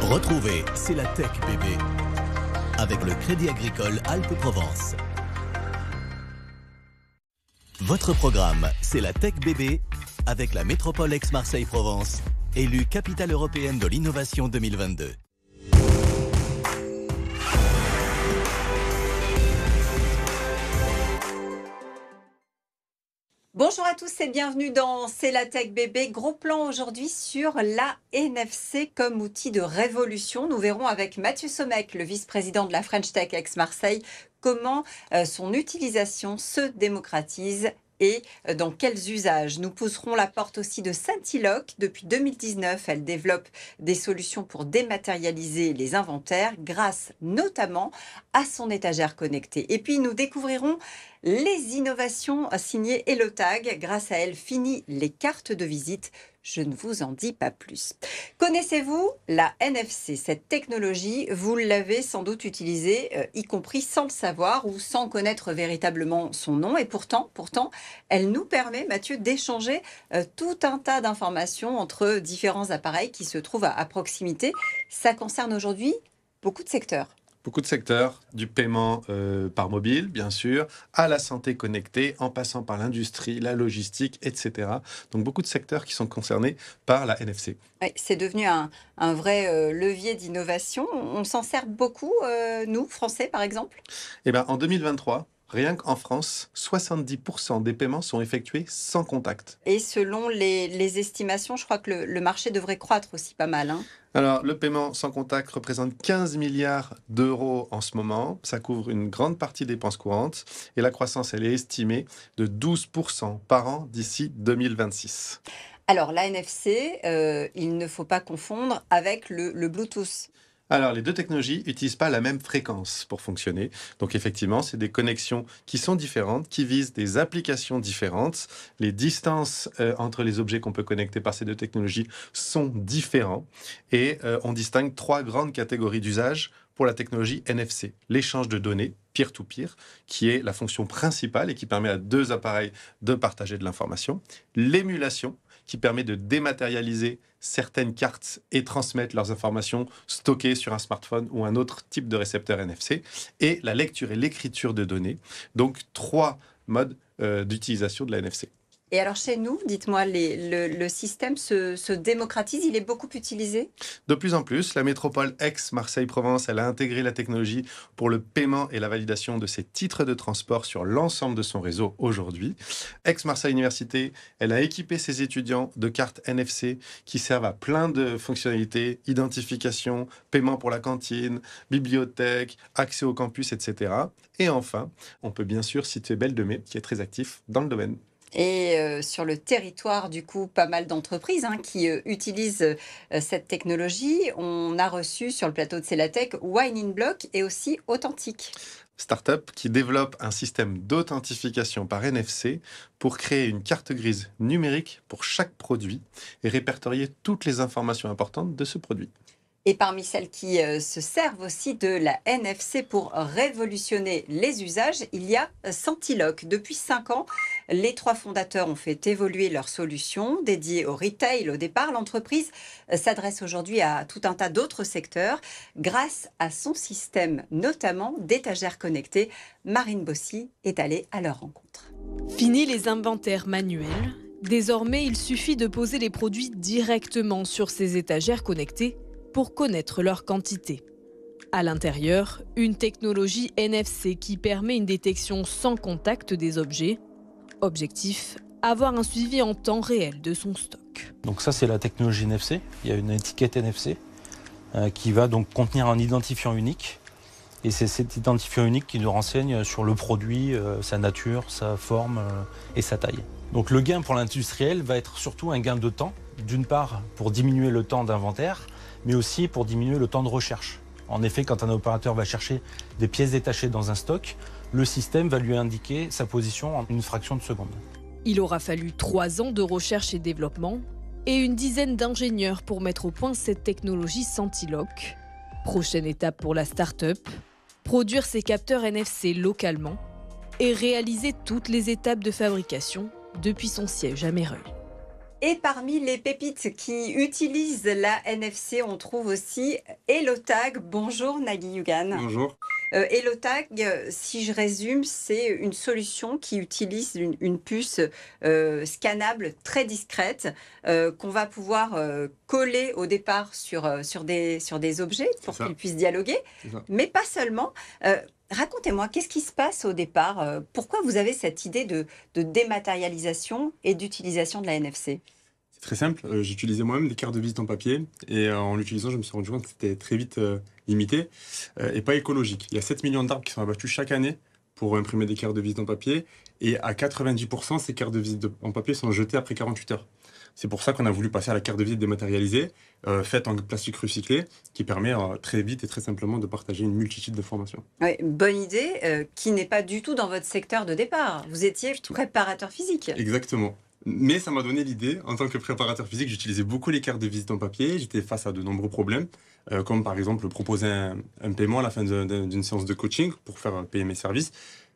Retrouvez C'est la Tech bébé avec le Crédit Agricole Alpes-Provence. Votre programme C'est la Tech bébé avec la métropole Aix-Marseille-Provence, élue capitale européenne de l'innovation 2022. Bonjour à tous et bienvenue dans C'est la Tech bébé. Gros plan aujourd'hui sur la NFC comme outil de révolution. Nous verrons avec Mathieu Sommec, le vice-président de la French Tech Aix-Marseille, comment son utilisation se démocratise et dans quels usages. Nous pousserons la porte aussi de Scintilloc. Depuis 2019, elle développe des solutions pour dématérialiser les inventaires grâce notamment à son étagère connectée. Et puis nous découvrirons les innovations signées HelloTag. Grâce à elle, fini les cartes de visite. Je ne vous en dis pas plus. Connaissez-vous la NFC? Cette technologie, vous l'avez sans doute utilisée, y compris sans le savoir ou sans connaître véritablement son nom. Et pourtant, elle nous permet, Mathieu, d'échanger tout un tas d'informations entre différents appareils qui se trouvent à proximité. Ça concerne aujourd'hui beaucoup de secteurs. Beaucoup de secteurs, du paiement par mobile, bien sûr, à la santé connectée, en passant par l'industrie, la logistique, etc. Donc beaucoup de secteurs qui sont concernés par la NFC. Oui, c'est devenu un vrai levier d'innovation. On s'en sert beaucoup, nous, Français, par exemple? Eh bien, en 2023, rien qu'en France, 70% des paiements sont effectués sans contact. Et selon les estimations, je crois que le marché devrait croître aussi pas mal, hein. Alors, le paiement sans contact représente 15 milliards d'euros en ce moment. Ça couvre une grande partie des dépenses courantes. Et la croissance, elle est estimée de 12% par an d'ici 2026. Alors, la NFC, il ne faut pas confondre avec le Bluetooth. Alors, les deux technologies n'utilisent pas la même fréquence pour fonctionner. Donc, effectivement, c'est des connexions qui sont différentes, qui visent des applications différentes. Les distances entre les objets qu'on peut connecter par ces deux technologies sont différentes. Et on distingue trois grandes catégories d'usage pour la technologie NFC. L'échange de données, peer-to-peer, qui est la fonction principale et qui permet à deux appareils de partager de l'information. L'émulation, qui permet de dématérialiser certaines cartes et transmettre leurs informations stockées sur un smartphone ou un autre type de récepteur NFC, et la lecture et l'écriture de données. Donc, trois modes d'utilisation de la NFC. Et alors chez nous, dites-moi, le système se démocratise, il est beaucoup utilisé? De plus en plus, la métropole Aix-Marseille-Provence, elle a intégré la technologie pour le paiement et la validation de ses titres de transport sur l'ensemble de son réseau aujourd'hui. Aix-Marseille Université, elle a équipé ses étudiants de cartes NFC qui servent à plein de fonctionnalités, identification, paiement pour la cantine, bibliothèque, accès au campus, etc. Et enfin, on peut bien sûr citer Belle de Mai, qui est très actif dans le domaine. Et sur le territoire, du coup, pas mal d'entreprises qui utilisent cette technologie. On a reçu sur le plateau de C'est la Tech Wine in Block et aussi Authentique. Startup qui développe un système d'authentification par NFC pour créer une carte grise numérique pour chaque produit et répertorier toutes les informations importantes de ce produit. Et parmi celles qui se servent aussi de la NFC pour révolutionner les usages, il y a Scintilloc. Depuis 5 ans, les 3 fondateurs ont fait évoluer leurs solutions dédiées au retail. Au départ, l'entreprise s'adresse aujourd'hui à tout un tas d'autres secteurs grâce à son système, notamment d'étagères connectées. Marine Bossy est allée à leur rencontre. Fini les inventaires manuels. Désormais, il suffit de poser les produits directement sur ces étagères connectées pour connaître leur quantité. À l'intérieur, une technologie NFC qui permet une détection sans contact des objets. Objectif, avoir un suivi en temps réel de son stock. Donc ça, c'est la technologie NFC. Il y a une étiquette NFC qui va donc contenir un identifiant unique. Et c'est cet identifiant unique qui nous renseigne sur le produit, sa nature, sa forme et sa taille. Donc le gain pour l'industriel va être surtout un gain de temps. D'une part, pour diminuer le temps d'inventaire, mais aussi pour diminuer le temps de recherche. En effet, quand un opérateur va chercher des pièces détachées dans un stock, le système va lui indiquer sa position en une fraction de seconde. Il aura fallu 3 ans de recherche et développement et une dizaine d'ingénieurs pour mettre au point cette technologie Scintilloc. Prochaine étape pour la start-up, produire ses capteurs NFC localement et réaliser toutes les étapes de fabrication depuis son siège à Meyreuil. Et parmi les pépites qui utilisent la NFC, on trouve aussi HelloTag. Bonjour Nagui Yugan. Bonjour. HelloTag, si je résume, c'est une solution qui utilise une puce scannable très discrète qu'on va pouvoir coller au départ sur des objets pour qu'ils puissent dialoguer, mais pas seulement. Racontez-moi, qu'est-ce qui se passe au départ? Pourquoi vous avez cette idée de dématérialisation et d'utilisation de la NFC? C'est très simple. J'utilisais moi-même des cartes de visite en papier et en l'utilisant, je me suis rendu compte que c'était très vite limité et pas écologique. Il y a 7 millions d'arbres qui sont abattus chaque année pour imprimer des cartes de visite en papier et à 90%, ces cartes de visite en papier sont jetées après 48 heures. C'est pour ça qu'on a voulu passer à la carte de visite dématérialisée, faite en plastique recyclé, qui permet très vite et très simplement de partager une multitude d'informations. Oui, bonne idée, qui n'est pas du tout dans votre secteur de départ. Vous étiez préparateur physique. Exactement. Mais ça m'a donné l'idée, en tant que préparateur physique, j'utilisais beaucoup les cartes de visite en papier, j'étais face à de nombreux problèmes, comme par exemple proposer un paiement à la fin d'une séance de coaching pour faire payer mes services.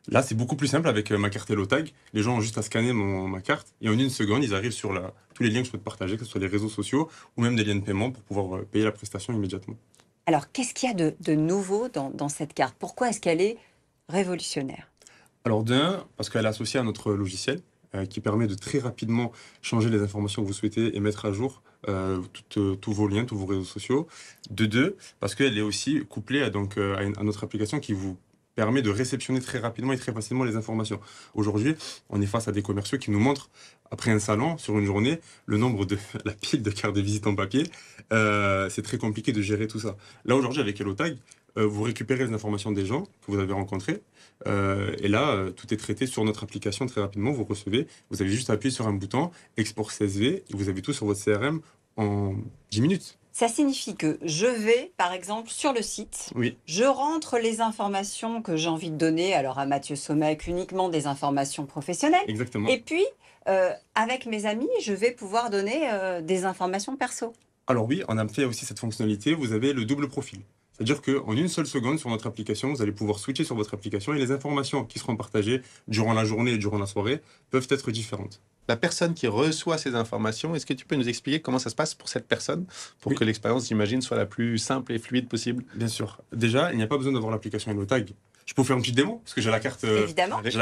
Là, c'est beaucoup plus simple avec ma carte HelloTag. Les gens ont juste à scanner ma carte et en une seconde, ils arrivent sur tous les liens que je peux te partager, que ce soit les réseaux sociaux ou même des liens de paiement pour pouvoir payer la prestation immédiatement. Alors, qu'est-ce qu'il y a de nouveau dans cette carte? Pourquoi est-ce qu'elle est révolutionnaire? Alors d'un, parce qu'elle est associée à notre logiciel qui permet de très rapidement changer les informations que vous souhaitez et mettre à jour tous vos liens, tous vos réseaux sociaux. De deux, parce qu'elle est aussi couplée à notre application qui vous permet de réceptionner très rapidement et très facilement les informations. Aujourd'hui, on est face à des commerciaux qui nous montrent, après un salon, sur une journée, la pile de cartes de visite en papier. C'est très compliqué de gérer tout ça. Là, aujourd'hui, avec HelloTag, vous récupérez les informations des gens que vous avez rencontrés. Et là, tout est traité sur notre application très rapidement. Vous recevez, vous avez juste à appuyer sur un bouton, export CSV, et vous avez tout sur votre CRM en 10 minutes. Ça signifie que je vais, par exemple, sur le site, Oui. Je rentre les informations que j'ai envie de donner, alors à Mathieu Somec, uniquement des informations professionnelles. Exactement. Et puis, avec mes amis, je vais pouvoir donner des informations perso. Alors oui, on a fait aussi cette fonctionnalité, vous avez le double profil. C'est-à-dire qu'en une seule seconde sur notre application, vous allez pouvoir switcher sur votre application et les informations qui seront partagées durant la journée et durant la soirée peuvent être différentes. La personne qui reçoit ces informations, est-ce que tu peux nous expliquer comment ça se passe pour cette personne pour que l'expérience, j'imagine, soit la plus simple et fluide possible? Bien sûr. Déjà, il n'y a pas besoin d'avoir l'application HelloTag. Je peux vous faire une petite démo parce que j'ai la carte,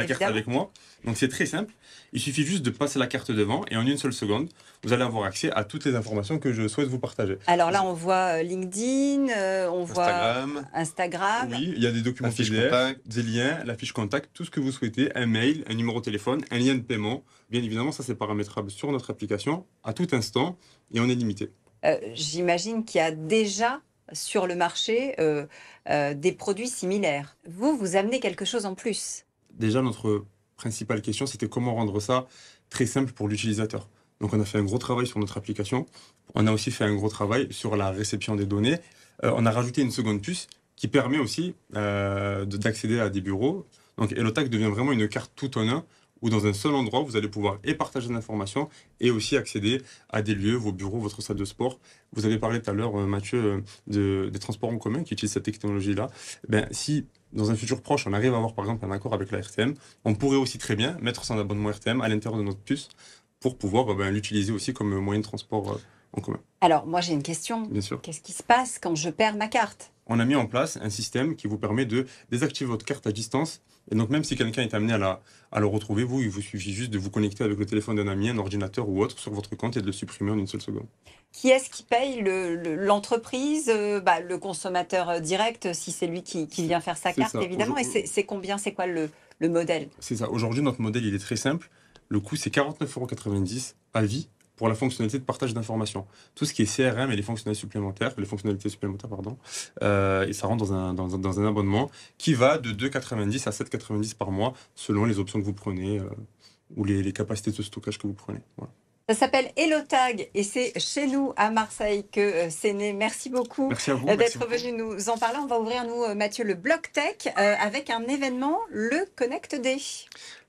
carte avec moi. Donc c'est très simple. Il suffit juste de passer la carte devant et en une seule seconde, vous allez avoir accès à toutes les informations que je souhaite vous partager. Alors là, on voit LinkedIn, on voit Instagram. Oui, il y a des documents PDF, des liens, la fiche contact, tout ce que vous souhaitez, un mail, un numéro de téléphone, un lien de paiement. Bien évidemment, ça c'est paramétrable sur notre application à tout instant et on est limité. J'imagine qu'il y a déjà sur le marché des produits similaires. Vous amenez quelque chose en plus. Déjà, notre principale question, c'était comment rendre ça très simple pour l'utilisateur. Donc, on a fait un gros travail sur notre application. On a aussi fait un gros travail sur la réception des données. On a rajouté une seconde puce qui permet aussi d'accéder à des bureaux. Donc, HelloTag devient vraiment une carte tout en un où dans un seul endroit, vous allez pouvoir partager de l'information et aussi accéder à des lieux, vos bureaux, votre salle de sport. Vous avez parlé tout à l'heure, Mathieu, des transports en commun qui utilisent cette technologie-là. Si, dans un futur proche, on arrive à avoir par exemple un accord avec la RTM, on pourrait aussi très bien mettre son abonnement RTM à l'intérieur de notre puce pour pouvoir l'utiliser aussi comme moyen de transport en commun. Alors, moi j'ai une question. Bien sûr. Qu'est-ce qui se passe quand je perds ma carte? On a mis en place un système qui vous permet de désactiver votre carte à distance. Et donc, même si quelqu'un est amené à le retrouver, il vous suffit juste de vous connecter avec le téléphone d'un ami, un ordinateur ou autre sur votre compte et de le supprimer en une seule seconde. Qui est-ce qui paye? L'entreprise, le consommateur direct, si c'est lui qui vient faire sa carte, évidemment. Et c'est combien? C'est quoi le modèle? C'est ça. Aujourd'hui, notre modèle, il est très simple. Le coût, c'est 49,90 € à vie pour la fonctionnalité de partage d'informations. Tout ce qui est CRM et les fonctionnalités supplémentaires, et ça rentre dans un abonnement qui va de 2,90 à 7,90 par mois selon les options que vous prenez ou les capacités de stockage que vous prenez. Voilà. Ça s'appelle HelloTag et c'est chez nous à Marseille que c'est né. Merci beaucoup d'être venu nous en parler. On va ouvrir, nous, Mathieu, le Bloc Tech avec un événement, le Connect Day.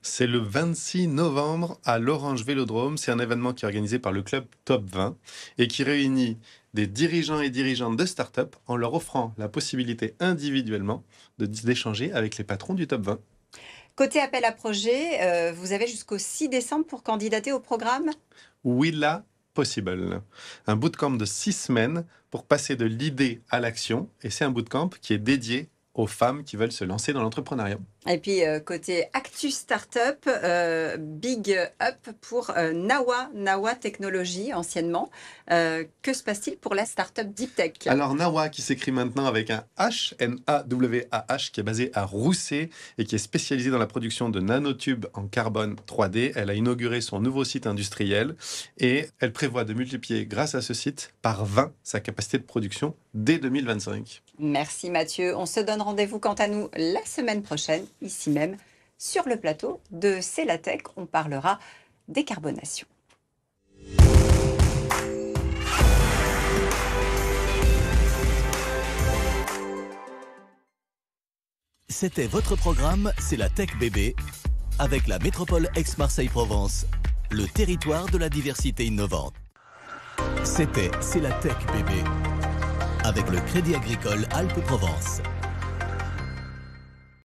C'est le 26 novembre à l'Orange Vélodrome. C'est un événement qui est organisé par le club Top 20 et qui réunit des dirigeants et dirigeantes de start-up en leur offrant la possibilité individuellement d'échanger avec les patrons du Top 20. Côté appel à projet, vous avez jusqu'au 6 décembre pour candidater au programme Willa Possible. Un bootcamp de 6 semaines pour passer de l'idée à l'action. Et c'est un bootcamp qui est dédié aux femmes qui veulent se lancer dans l'entrepreneuriat. Et puis, côté Actu Startup, big up pour Nawa Technologies, anciennement. Que se passe-t-il pour la startup Deep Tech? Alors, Nawa, qui s'écrit maintenant avec un H, N-A-W-A-H, qui est basé à Rousset et qui est spécialisée dans la production de nanotubes en carbone 3D. Elle a inauguré son nouveau site industriel et elle prévoit de multiplier, grâce à ce site, par 20 sa capacité de production dès 2025. Merci Mathieu. On se donne rendez-vous quant à nous la semaine prochaine, ici même, sur le plateau de C'est la Tech. On parlera décarbonation. C'était votre programme C'est la Tech Bébé avec la métropole Aix-Marseille-Provence, le territoire de la diversité innovante. C'était C'est la Tech Bébé avec le Crédit Agricole Alpes-Provence.